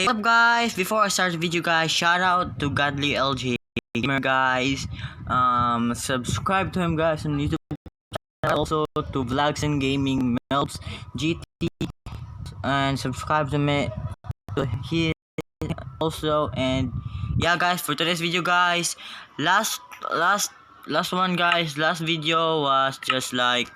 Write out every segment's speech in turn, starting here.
Hey, what's up guys? Before I start the video guys, shout out to Godly LG Gamer guys. Subscribe to him guys on YouTube, also to Vlogs and Gaming Melps GT, and subscribe to me to his also. And yeah guys, for today's video guys, last one guys, last video was just like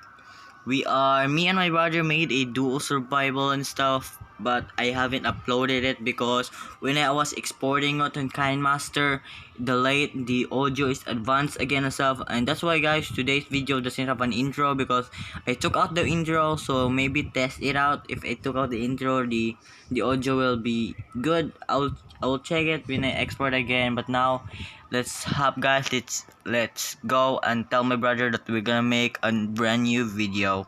me and my brother made a duo survival and stuff, but I haven't uploaded it because when I was exporting it on KineMaster, the audio is advanced again and stuff, and that's why guys, today's video doesn't have an intro because I took out the intro. So maybe test it out. If I took out the intro, the audio will be good. I will check it when I export again. But now let's hop guys, let's go and tell my brother that we're gonna make a brand new video.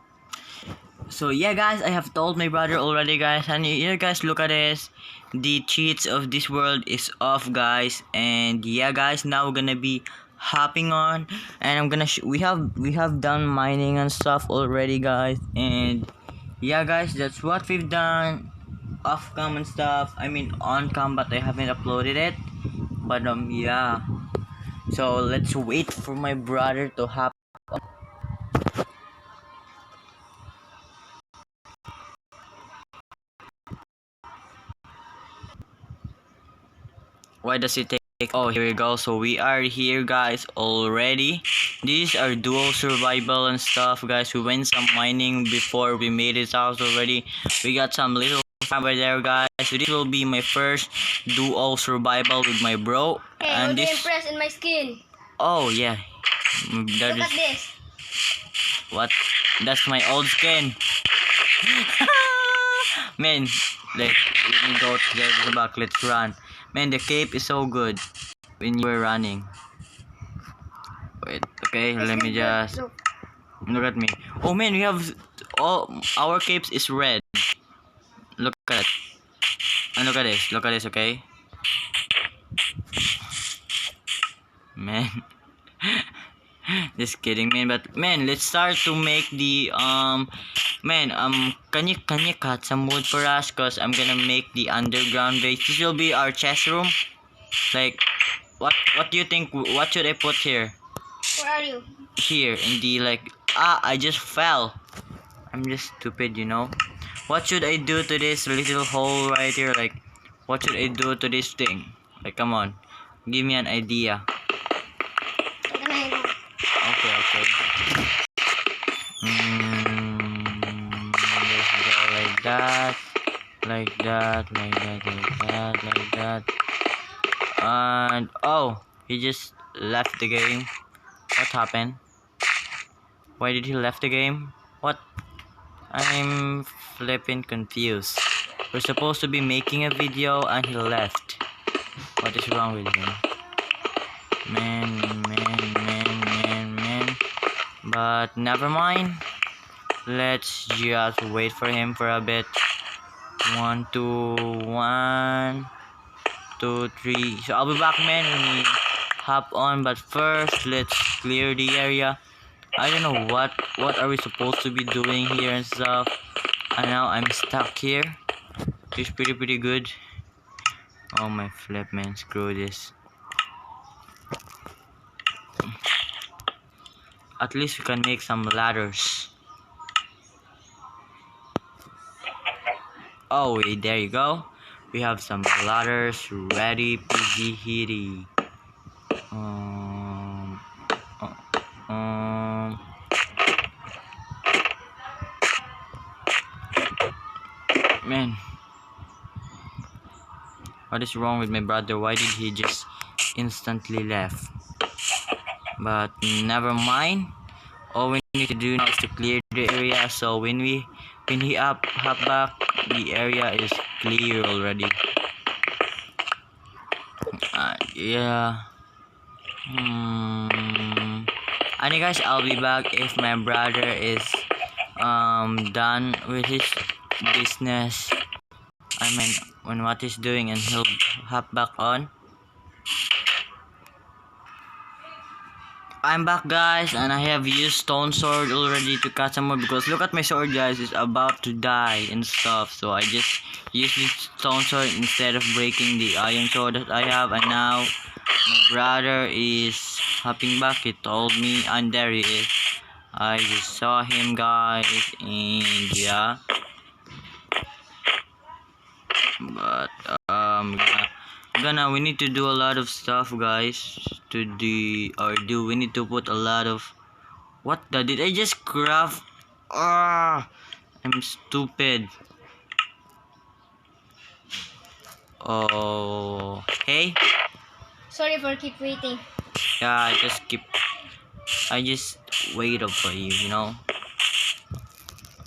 So yeah guys, I have told my brother already guys, and here guys, look at this. The cheats of this world is off guys, and yeah guys, now we're gonna be hopping on, and I'm gonna we have done mining and stuff already guys, and yeah guys, that's what we've done off cam and stuff. I mean on cam, but I haven't uploaded it. But yeah, so let's wait for my brother to hop. Why does it take? Oh, here we go. So we are here guys already. These are duo survival and stuff guys. We went some mining before we made it out already. We got some little fiber there guys. So this will be my first duo survival with my bro. Hey, and you're this impressed in my skin. Oh yeah, that Look is at this. what? That's my old skin. Man, like let me go to the back. Let's run. Man, the cape is so good when you were running. Wait, okay, let me just look at me. Oh man, we have all our capes is red. Look at it. And look at this. Look at this, okay? Man. Just kidding, man. But man, let's start to make the man, can you cut some wood for us? Cause I'm gonna make the underground base. This will be our chest room. Like, what do you think? What should I put here? Where are you? Here in the like. I just fell. I'm just stupid, you know. What should I do to this little hole right here? Like, what should I do to this thing? Like, come on, give me an idea. Okay. Let's go like that, like that. And oh, he just left the game. What happened? Why did he left the game? What? I'm flipping confused. We're supposed to be making a video and he left. What is wrong with him? Man. But never mind. Let's just wait for him for a bit. 1, 2, 3. So I'll be back, man, when we hop on. But first, let's clear the area. I don't know what are we supposed to be doing here and stuff. And now I'm stuck here. It's pretty good. Oh my flip, man, screw this. At least we can make some ladders. Oh wait, there you go. We have some ladders ready, peasy hitty. Man, what is wrong with my brother? Why did he just instantly left? But never mind. All we need to do now is to clear the area. So when he hop back, the area is clear already. Yeah. And guys, I'll be back if my brother is done with his business. I mean, when what he's doing, and he'll hop back on. I'm back, guys, and I have used stone sword already to cut some more because look at my sword, guys, it's about to die and stuff. So I just used this stone sword instead of breaking the iron sword that I have, and now my brother is hopping back. He told me, and there he is. I just saw him, guys, and yeah. But we need to do a lot of stuff, guys, we need to put a lot of what the did I just craft. I'm stupid. Oh, hey. Sorry for keep waiting. Yeah, I just wait up for you, you know.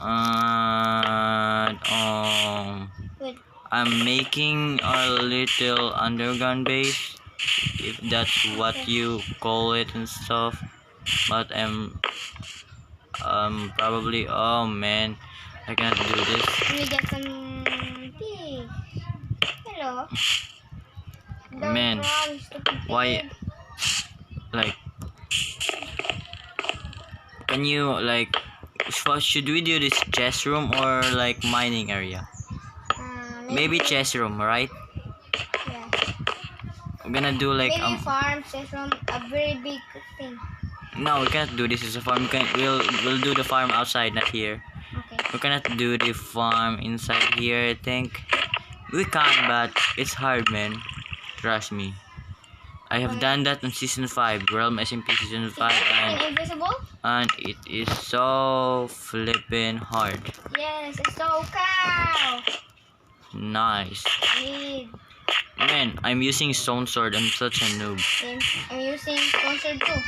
And Good. I'm making a little underground base, if that's what you call it and stuff. But probably, oh man, I cannot do this. Let me get some tea. Hello. Don't Man, run, stupid why, pig. like, can you like, should we do this chest room or like mining area? Maybe chest room, right? Yeah. I'm gonna do like Maybe farm says from a very big thing. no, we can't do this as a farm. We'll do the farm outside, not here. Okay. We cannot do the farm inside here, I think. We can, but it's hard, man. Trust me. I have done that in season 5, Realm SMP season 5, Invisible? and it is so flippin' hard. Yes, it's so cow. Nice. Need. Man, I'm using stone sword. I'm such a noob. I'm using sponsor too.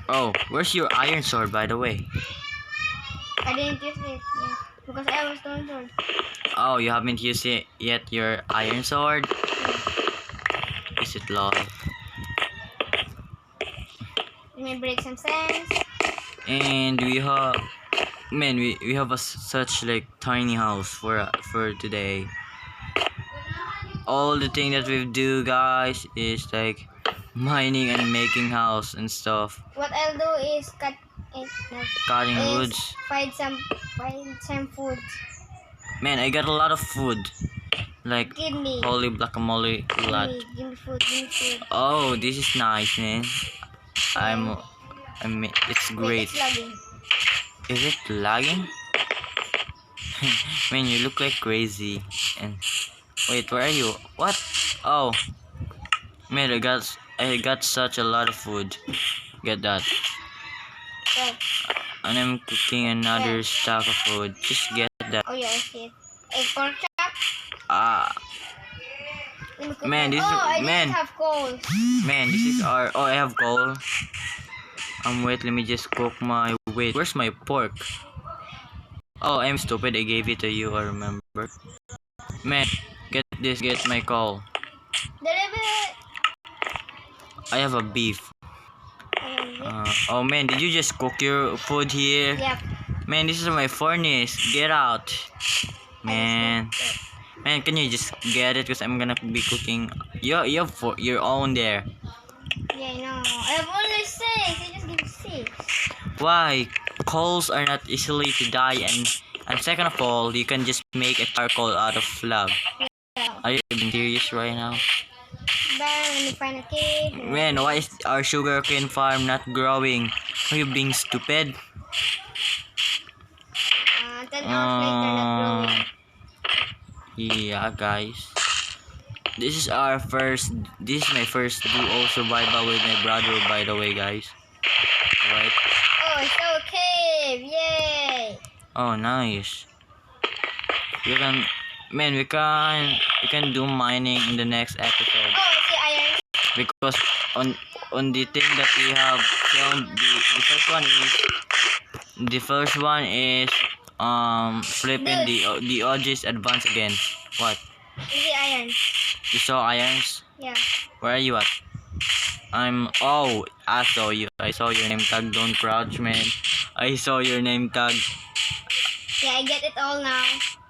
Oh, where's your iron sword, by the way? I didn't use it yet because I was sponsored. Oh, you haven't used it yet, your iron sword? Is it lol? Let me break some sands. And we have, man, we have such like tiny house for today. All the thing that we do, guys, is like mining and making house and stuff. What I'll do is cut it. Cutting woods. Find some food. Man, I got a lot of food. Like Give me. holy guacamole, a lot. Give me food. Give me food. Oh, this is nice, man. It's Wait, great. it's lagging. Is it lagging? Man, you look like crazy. And wait, where are you? What? Oh, man, I got such a lot of food. Get that. Right. And I'm cooking another stack of food. Just get that. Oh yeah, I see it. A pork chop. Ah, Let me cook man, it. this Oh, I is man, didn't have coal. man. This is our. Oh, I have coal. Wait. Let me just cook my. Wait, where's my pork? Oh, I'm stupid. I gave it to you. I remember. Man, get this. Get my coal. Deliver it. I have a beef. Oh man, did you just cook your food here? Yep. Man, this is my furnace. Get out. Man. Man, can you just get it? Because I'm gonna be cooking. You have your own there. Yeah, I know. I have only 6. I just give 6. Why? Coals are not easily to die, and second of all, you can just make a charcoal out of log. Yeah. Are you being serious right now? Then let me find a cave. Man, why is our sugarcane farm not growing? Are you being stupid? 10 hours later, not growing. Yeah, guys. This is my first duo survival with my brother, by the way, guys. Right? Oh, it's a cave! Yay! Oh, nice. We can do mining in the next episode. Oh, I see iron. Because on the thing that we have filmed, the first one is flipping the OG's advance again. What? I see iron. You saw irons? Yeah. Where are you at? I saw you. I saw your name tag. Don't crouch, man. I saw your name tag. Yeah, I get it all now.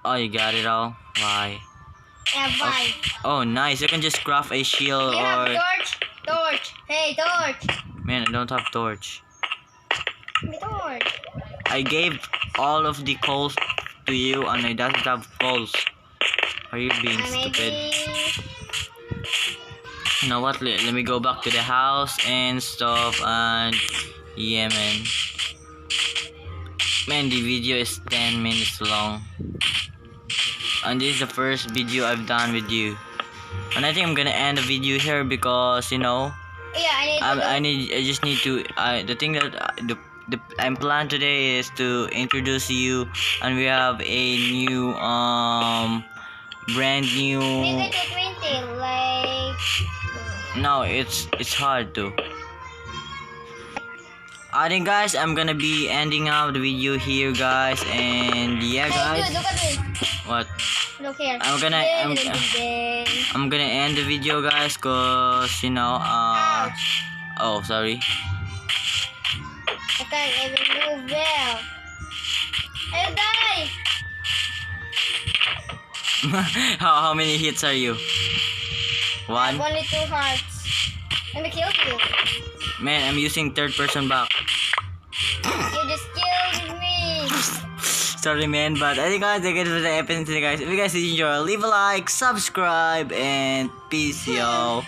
Oh, you got it all. Why? I have 5. Oh, nice. You can just craft a shield You have or torch? Torch. Hey, torch. Man, I don't have torch. May torch. I gave all of the coals to you and I doesn't have coals. Are you being stupid? Maybe. You know what? Let me go back to the house and stuff and yeah, man. Man, the video is 10 minutes long. And this is the first video I've done with you. And I think I'm gonna end the video here because you know Yeah, I need to I just need to the thing that the I'm plan today is to introduce you and we have a new brand new Make it to 20, like... no it's hard to. I think guys I'm gonna be ending up the video here guys and yeah Hey, guys dude, look at me. what Look here. I'm gonna I'm gonna end the video guys cause you know Ouch. oh sorry. I can't even move well. I'll die. how many hits are you? I have One? only 2 hearts. Let me kill you. Man, I'm using third person back. You just killed me. Sorry man, but I think guys that's it for the episode guys. If you guys did enjoy, leave a like, subscribe, and peace yo.